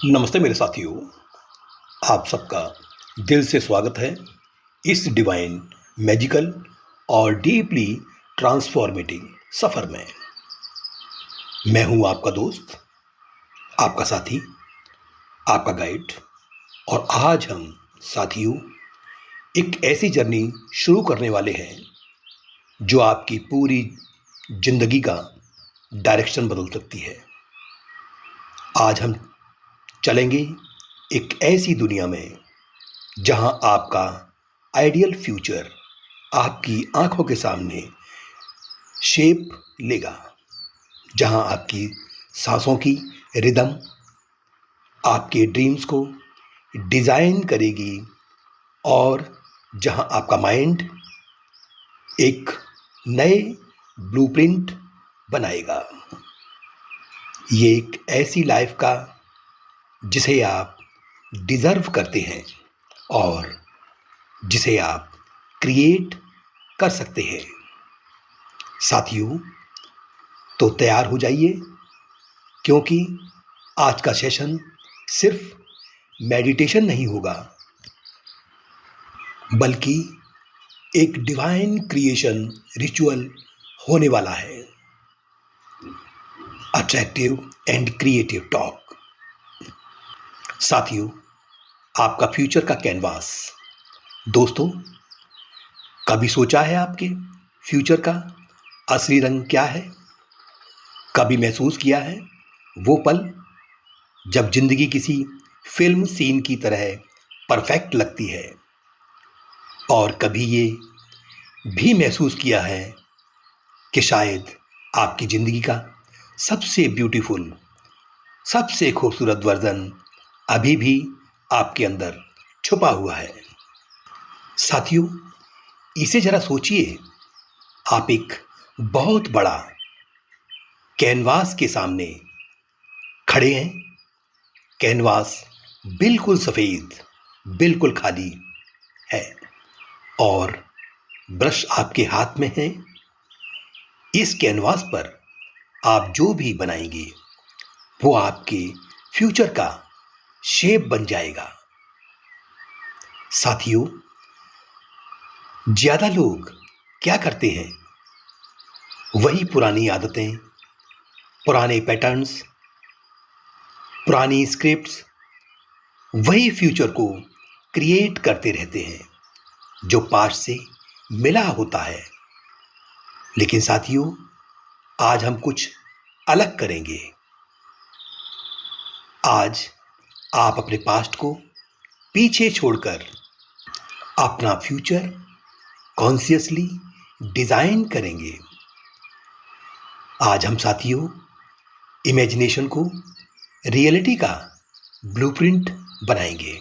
नमस्ते मेरे साथियों। आप सबका दिल से स्वागत है इस डिवाइन, मैजिकल और डीपली ट्रांसफॉर्मेटिंग सफ़र में। मैं हूं आपका दोस्त, आपका साथी, आपका गाइड। और आज हम साथियों एक ऐसी जर्नी शुरू करने वाले हैं जो आपकी पूरी ज़िंदगी का डायरेक्शन बदल सकती है। आज हम चलेंगे एक ऐसी दुनिया में जहां आपका आइडियल फ्यूचर आपकी आंखों के सामने शेप लेगा, जहां आपकी सांसों की रिदम आपके ड्रीम्स को डिज़ाइन करेगी और जहां आपका माइंड एक नए ब्लूप्रिंट बनाएगा। ये एक ऐसी लाइफ का जिसे आप डिज़र्व करते हैं और जिसे आप क्रिएट कर सकते हैं। साथियों, तो तैयार हो जाइए, क्योंकि आज का सेशन सिर्फ मेडिटेशन नहीं होगा, बल्कि एक डिवाइन क्रिएशन रिचुअल होने वाला है। Attractive and creative talk. साथियों, आपका फ्यूचर का कैनवास। दोस्तों, कभी सोचा है आपके फ्यूचर का असली रंग क्या है? कभी महसूस किया है वो पल जब जिंदगी किसी फिल्म सीन की तरह परफेक्ट लगती है? और कभी ये भी महसूस किया है कि शायद आपकी ज़िंदगी का सबसे ब्यूटीफुल, सबसे खूबसूरत वर्जन अभी भी आपके अंदर छुपा हुआ है? साथियों, इसे ज़रा सोचिए। आप एक बहुत बड़ा कैनवास के सामने खड़े हैं। कैनवास बिल्कुल सफ़ेद, बिल्कुल खाली है और ब्रश आपके हाथ में है। इस कैनवास पर आप जो भी बनाएंगे वो आपके फ्यूचर का शेप बन जाएगा। साथियों, ज़्यादा लोग क्या करते हैं? वही पुरानी आदतें, पुराने पैटर्न्स, पुरानी स्क्रिप्ट्स, वही फ्यूचर को क्रिएट करते रहते हैं जो पास्ट से मिला होता है। लेकिन साथियों, आज हम कुछ अलग करेंगे। आज आप अपने पास्ट को पीछे छोड़कर अपना फ्यूचर कॉन्शियसली डिज़ाइन करेंगे। आज हम साथियों इमेजिनेशन को रियलिटी का ब्लूप्रिंट बनाएंगे।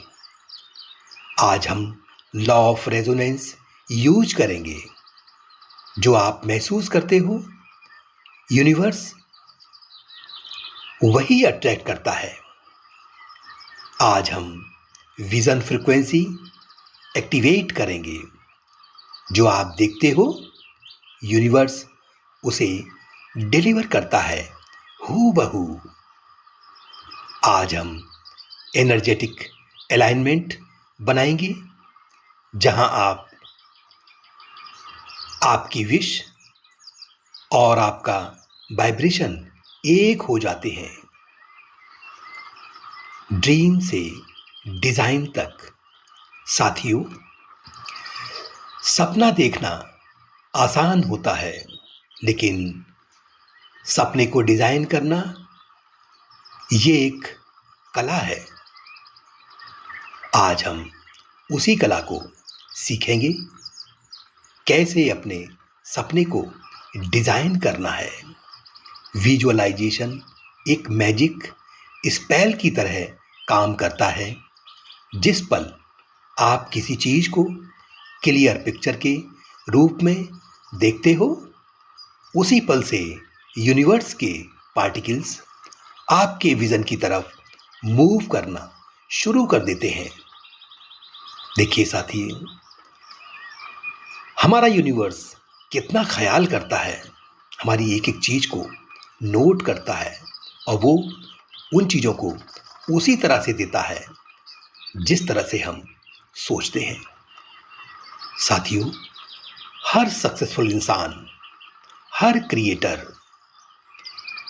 आज हम लॉ ऑफ रेजोनेंस यूज करेंगे। जो आप महसूस करते हो, यूनिवर्स वही अट्रैक्ट करता है। आज हम विजन फ्रीक्वेंसी एक्टिवेट करेंगे। जो आप देखते हो, यूनिवर्स उसे डिलीवर करता है हूबहू। आज हम एनर्जेटिक अलाइनमेंट बनाएंगे, जहां आपकी विश और आपका वाइब्रेशन एक हो जाते हैं। ड्रीम से डिजाइन तक। साथियों, सपना देखना आसान होता है, लेकिन सपने को डिजाइन करना ये एक कला है। आज हम उसी कला को सीखेंगे, कैसे अपने सपने को डिजाइन करना है। विजुअलाइजेशन एक मैजिक स्पेल की तरह काम करता है। जिस पल आप किसी चीज़ को क्लियर पिक्चर के रूप में देखते हो, उसी पल से यूनिवर्स के पार्टिकल्स आपके विज़न की तरफ मूव करना शुरू कर देते हैं। देखिए साथी, हमारा यूनिवर्स कितना ख्याल करता है, हमारी एक एक चीज़ को नोट करता है और वो उन चीज़ों को उसी तरह से देता है जिस तरह से हम सोचते हैं। साथियों, हर सक्सेसफुल इंसान, हर क्रिएटर,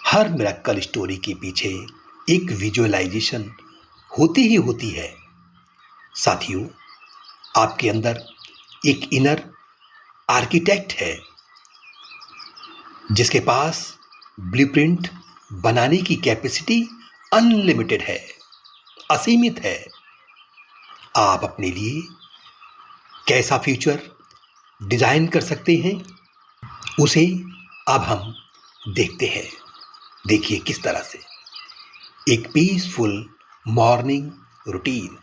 हर मिरेकल स्टोरी के पीछे एक विजुअलाइजेशन होती ही होती है। साथियों, आपके अंदर एक इनर आर्किटेक्ट है जिसके पास ब्लूप्रिंट बनाने की कैपेसिटी अनलिमिटेड है, असीमित है। आप अपने लिए कैसा फ्यूचर डिजाइन कर सकते हैं, उसे अब हम देखते हैं। देखिए किस तरह से। एक पीसफुल मॉर्निंग रूटीन,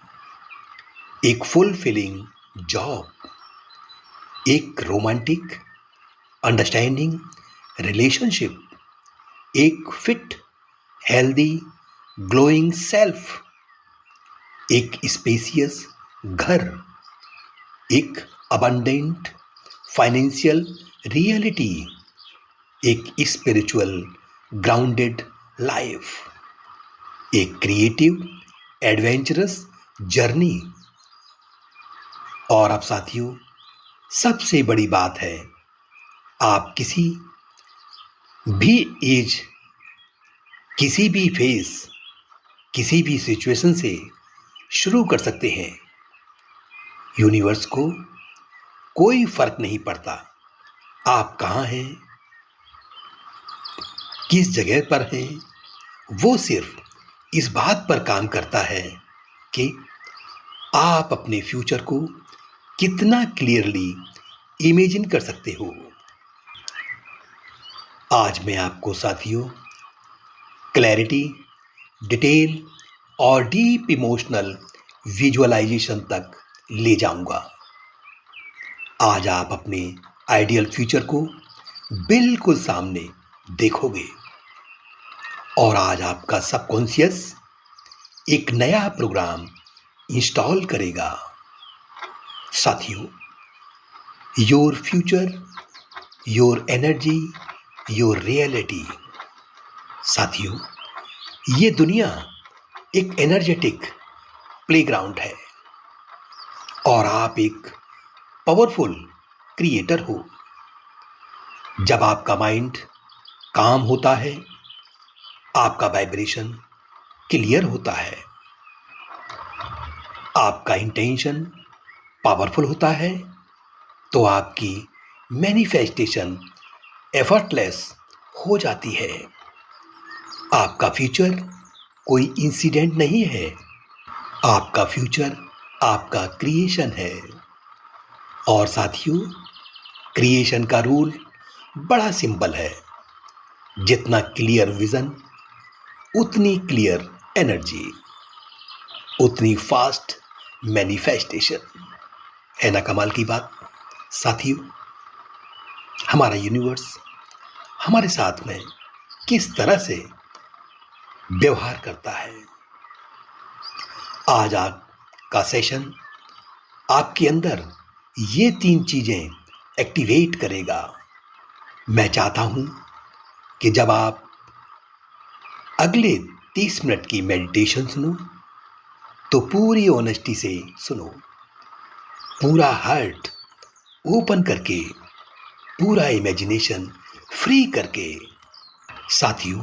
एक फुलफिलिंग जॉब, एक रोमांटिक अंडरस्टैंडिंग रिलेशनशिप, एक फिट हेल्दी ग्लोइंग सेल्फ, एक स्पेसियस घर, एक अबंडेंट फाइनेंशियल रियलिटी, एक स्पिरिचुअल ग्राउंडेड लाइफ, एक क्रिएटिव एडवेंचरस जर्नी। और अब साथियों, सबसे बड़ी बात है, आप किसी भी एज, किसी भी फेस, किसी भी सिचुएशन से शुरू कर सकते हैं। यूनिवर्स को कोई फर्क नहीं पड़ता आप कहाँ हैं, किस जगह पर हैं। वो सिर्फ इस बात पर काम करता है कि आप अपने फ्यूचर को कितना क्लियरली इमेजिन कर सकते हो। आज मैं आपको साथियों क्लैरिटी, डिटेल और डीप इमोशनल विजुअलाइजेशन तक ले जाऊंगा। आज आप अपने आइडियल फ्यूचर को बिल्कुल सामने देखोगे और आज आपका सबकॉन्शियस एक नया प्रोग्राम इंस्टॉल करेगा। साथियों, your future, your energy, your reality. साथियों, ये दुनिया एक एनर्जेटिक प्लेग्राउंड है और आप एक पावरफुल क्रिएटर हो। जब आपका माइंड काम होता है, आपका वाइब्रेशन क्लियर होता है, आपका इंटेंशन पावरफुल होता है, तो आपकी मैनिफेस्टेशन एफर्टलेस हो जाती है। आपका फ्यूचर कोई इंसिडेंट नहीं है, आपका फ्यूचर आपका क्रिएशन है। और साथियों, क्रिएशन का रूल बड़ा सिंपल है, जितना क्लियर विजन उतनी क्लियर एनर्जी, उतनी फास्ट मैनिफेस्टेशन। है ना कमाल की बात। साथियों, हमारा यूनिवर्स हमारे साथ में किस तरह से व्यवहार करता है। आज आपका सेशन आपके अंदर ये 3 चीजें एक्टिवेट करेगा। मैं चाहता हूं कि जब आप अगले 30 मिनट की मेडिटेशन सुनो तो पूरी ऑनेस्टी से सुनो, पूरा हार्ट ओपन करके, पूरा इमेजिनेशन फ्री करके। साथियों,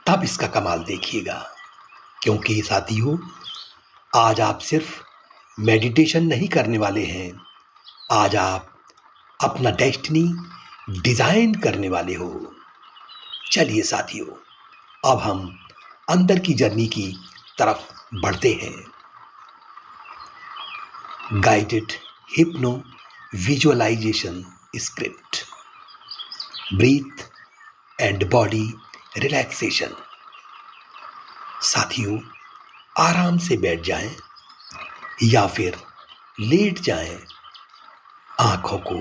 तब इसका कमाल देखिएगा, क्योंकि साथियों आज आप सिर्फ मेडिटेशन नहीं करने वाले हैं, आज आप अपना डेस्टिनी डिजाइन करने वाले हो। चलिए साथियों, अब हम अंदर की जर्नी की तरफ बढ़ते हैं। Guided hypno visualisation script, breath and body relaxation. साथियों, आराम से बैठ जाएं या फिर लेट जाएं। आंखों को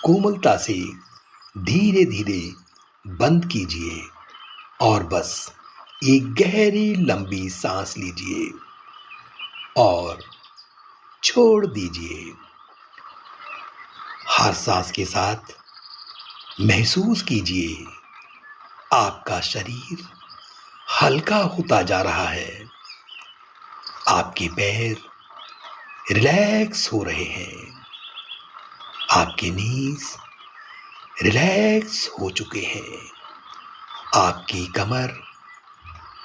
कोमलता से धीरे धीरे बंद कीजिए और बस एक गहरी लंबी सांस लीजिए और छोड़ दीजिए। हर सांस के साथ महसूस कीजिए आपका शरीर हल्का होता जा रहा है आपके पैर रिलैक्स हो रहे हैं, आपके नीज रिलैक्स हो चुके हैं, आपकी कमर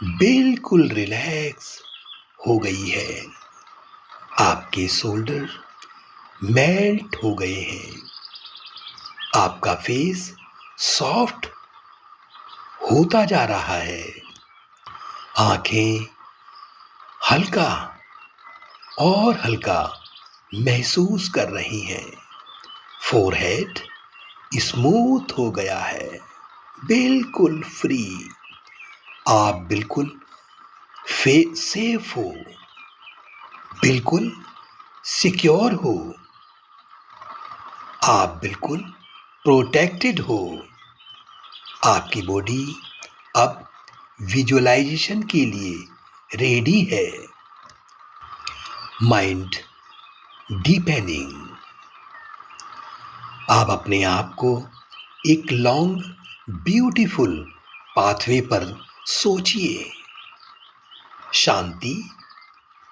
बिल्कुल रिलैक्स हो गई है, आपके शोल्डर मेल्ट हो गए हैं, आपका फेस सॉफ्ट होता जा रहा है, आंखें हल्का और हल्का महसूस कर रही हैं, फोरहेड स्मूथ हो गया है, बिल्कुल फ्री। आप बिल्कुल सेफ हो, बिल्कुल सिक्योर हो, आप बिल्कुल प्रोटेक्टेड हो। आपकी बॉडी अब विजुअलाइजेशन के लिए रेडी है। माइंड डीपेनिंग। आप अपने आप को एक लॉन्ग ब्यूटीफुल पाथवे पर सोचिए। शांति,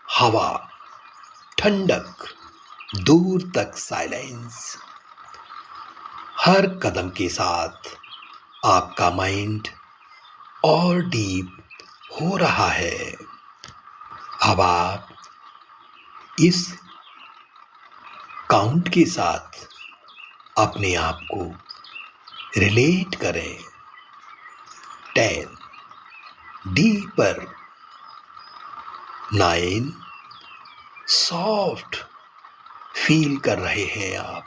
हवा, ठंडक, दूर तक साइलेंस। हर कदम के साथ आपका माइंड और डीप हो रहा है। अब आप इस काउंट के साथ अपने आप को रिलेट करें। 10, डीपर, 9, सॉफ्ट फील कर रहे हैं आप।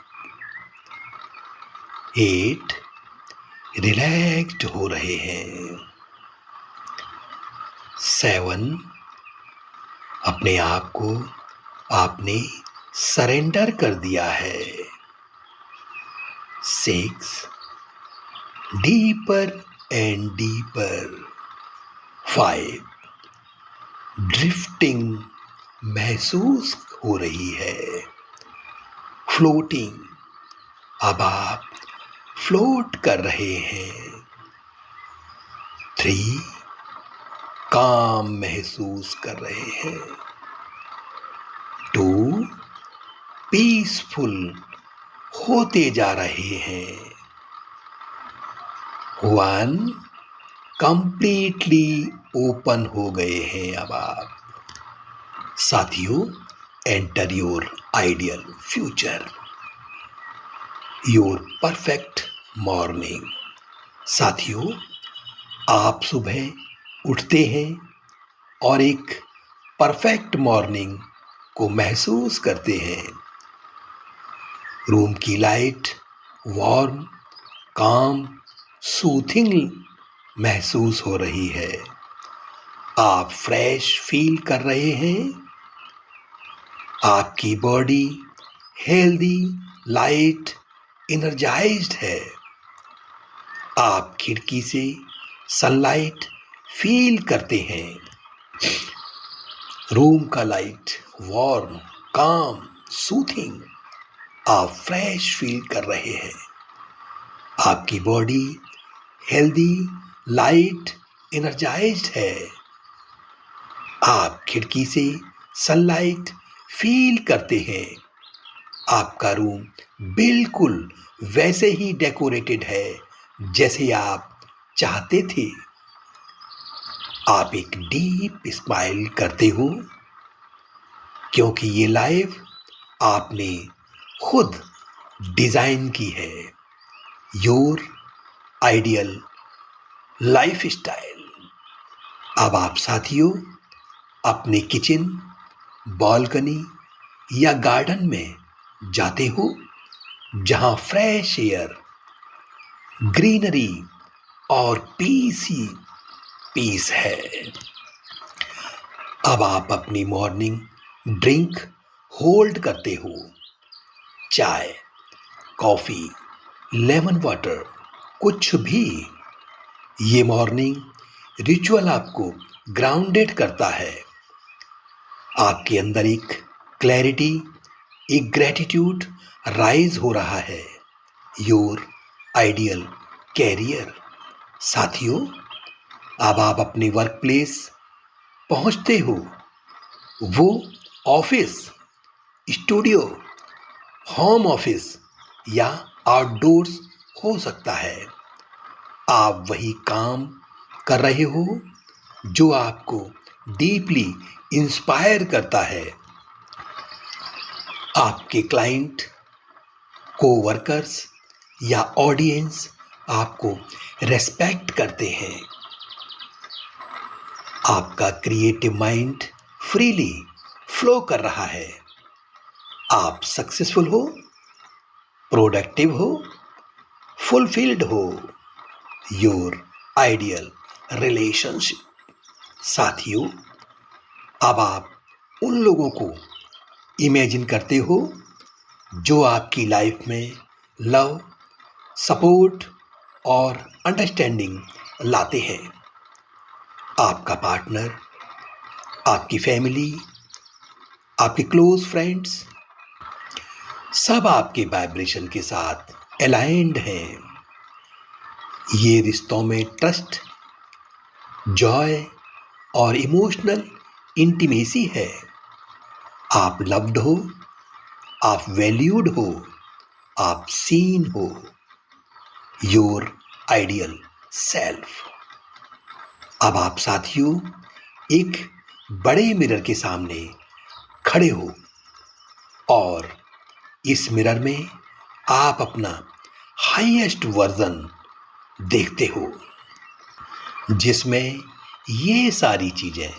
8, रिलैक्स्ड हो रहे हैं। 7, अपने आप को आपने सरेंडर कर दिया है। 6, डीपर एंड डीपर। 5, ड्रिफ्टिंग महसूस हो रही है। फ्लोटिंग, अब आप फ्लोट कर रहे हैं। 3, काम महसूस कर रहे हैं। 2, पीसफुल होते जा रहे हैं। 1, कंप्लीटली ओपन हो गए हैं अब आप। साथियों, enter your ideal future, your perfect morning. साथियों, आप सुबह उठते हैं और एक परफेक्ट मॉर्निंग को महसूस करते हैं। रूम की लाइट वार्म, काम, सूथिंग महसूस हो रही है। आप फ्रेश फील कर रहे हैं। आपकी बॉडी हेल्दी, लाइट, एनर्जाइज्ड है। आप खिड़की से सनलाइट फील करते हैं। रूम का लाइट वार्म, काम, सूथिंग। आप फ्रेश फील कर रहे हैं। आपकी बॉडी हेल्दी, लाइट, एनर्जाइज्ड है। आप खिड़की से सनलाइट फील करते हैं। आपका रूम बिल्कुल वैसे ही डेकोरेटेड है जैसे आप चाहते थे। आप एक डीप स्माइल करते हो क्योंकि ये लाइफ आपने खुद डिजाइन की है। Your ideal life style. अब आप साथियों अपने किचन, बालकनी या गार्डन में जाते हो जहां फ्रेश एयर, ग्रीनरी और पीस है। अब आप अपनी मॉर्निंग ड्रिंक होल्ड करते हो। चाय, कॉफी, लेमन वाटर, कुछ भी। ये मॉर्निंग रिचुअल आपको ग्राउंडेड करता है। आपके अंदर एक क्लैरिटी, एक ग्रेटिट्यूड राइज हो रहा है। Your ideal career. साथियों, अब आप अपने वर्क प्लेस पहुंचते हो। वो ऑफिस, स्टूडियो, होम ऑफिस या आउटडोर्स हो सकता है। आप वही काम कर रहे हो जो आपको डीपली इंस्पायर करता है। आपके क्लाइंट, कोवर्कर्स या ऑडियंस आपको रेस्पेक्ट करते हैं। आपका क्रिएटिव माइंड फ्रीली फ्लो कर रहा है। आप सक्सेसफुल हो, प्रोडक्टिव हो, फुलफिल्ड हो। Your ideal relationship. साथियों, अब आप उन लोगों को इमेजिन करते हो जो आपकी लाइफ में लव, सपोर्ट और अंडरस्टैंडिंग लाते हैं। आपका पार्टनर, आपकी फैमिली, आपके क्लोज फ्रेंड्स, सब आपके वाइब्रेशन के साथ अलाइंड हैं। ये रिश्तों में ट्रस्ट, जॉय और इमोशनल इंटीमेसी है। आप लव्ड हो, आप वैल्यूड हो, आप सीन हो। Your ideal self. अब आप साथियों एक बड़े मिरर के सामने खड़े हो और इस मिरर में आप अपना हाईएस्ट वर्जन देखते हो, जिसमें ये सारी चीजें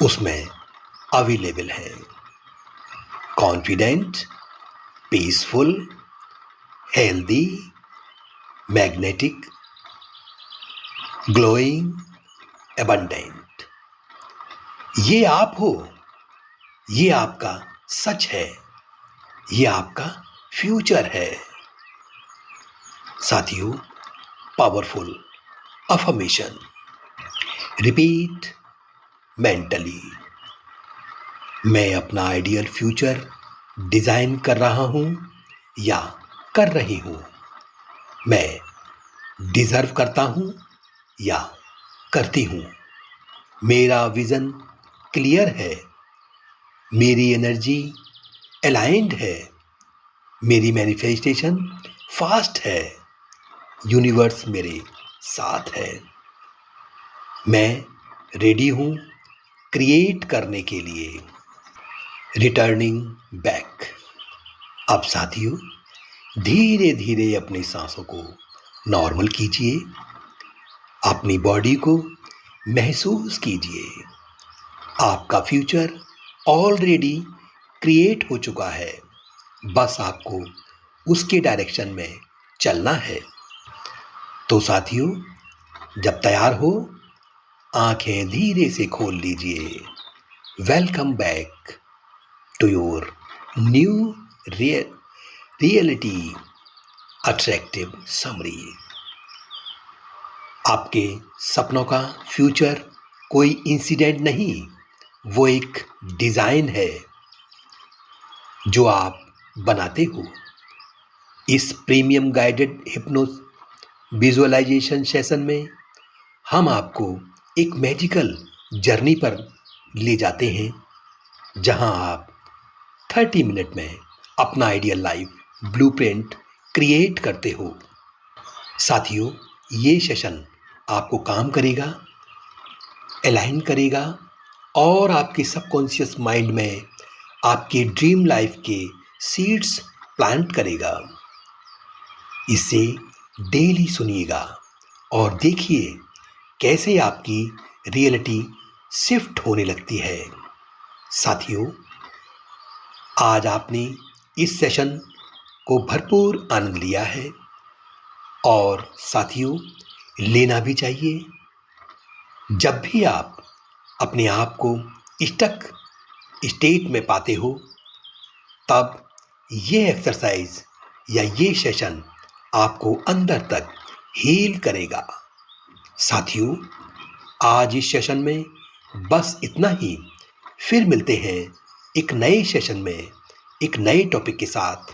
उसमें अवेलेबल है। Confident, peaceful, healthy, magnetic, glowing, abundant. ये आप हो, ये आपका सच है, ये आपका फ्यूचर है। साथियों, पावरफुल अफर्मेशन रिपीट मेंटली। मैं अपना आइडियल फ्यूचर डिजाइन कर रहा हूं या कर रही हूं। मैं डिजर्व करता हूं या करती हूं। मेरा विजन क्लियर है, मेरी एनर्जी अलाइंड है, मेरी मैनिफेस्टेशन फास्ट है, यूनिवर्स मेरे साथ है। मैं रेडी हूं क्रिएट करने के लिए। Returning back. अब साथियों धीरे धीरे अपनी सांसों को नॉर्मल कीजिए, अपनी बॉडी को महसूस कीजिए। आपका फ्यूचर ऑलरेडी क्रिएट हो चुका है, बस आपको उसके डायरेक्शन में चलना है। तो साथियों, जब तैयार हो आंखें धीरे से खोल लीजिए। Welcome back to your new reality attractive summary. आपके सपनों का फ्यूचर कोई इंसिडेंट नहीं, वो एक डिजाइन है जो आप बनाते हो। इस premium guided hypnosis visualisation session में हम आपको एक मैजिकल जर्नी पर ले जाते हैं, जहां आप 30 मिनट में अपना आइडियल लाइफ ब्लूप्रिंट क्रिएट करते हो। साथियों, ये सेशन आपको काम करेगा, अलाइन करेगा और आपके सबकॉन्शियस माइंड में आपके ड्रीम लाइफ के सीड्स प्लांट करेगा। इसे डेली सुनिएगा और देखिए कैसे आपकी रियलिटी शिफ्ट होने लगती है। साथियों, आज आपने इस सेशन को भरपूर आनंद लिया है और साथियों लेना भी चाहिए। जब भी आप अपने आप को स्टक स्टेट में पाते हो, तब ये एक्सरसाइज या ये सेशन आपको अंदर तक हील करेगा। साथियों, आज इस सेशन में बस इतना ही। फिर मिलते हैं एक नए सेशन में एक नए टॉपिक के साथ।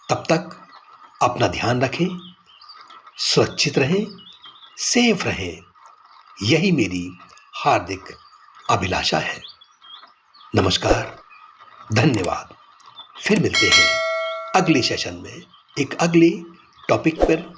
तब तक अपना ध्यान रखें, सुरक्षित रहें, सेफ रहें। यही मेरी हार्दिक अभिलाषा है। नमस्कार, धन्यवाद। फिर मिलते हैं अगले सेशन में एक अगले टॉपिक पर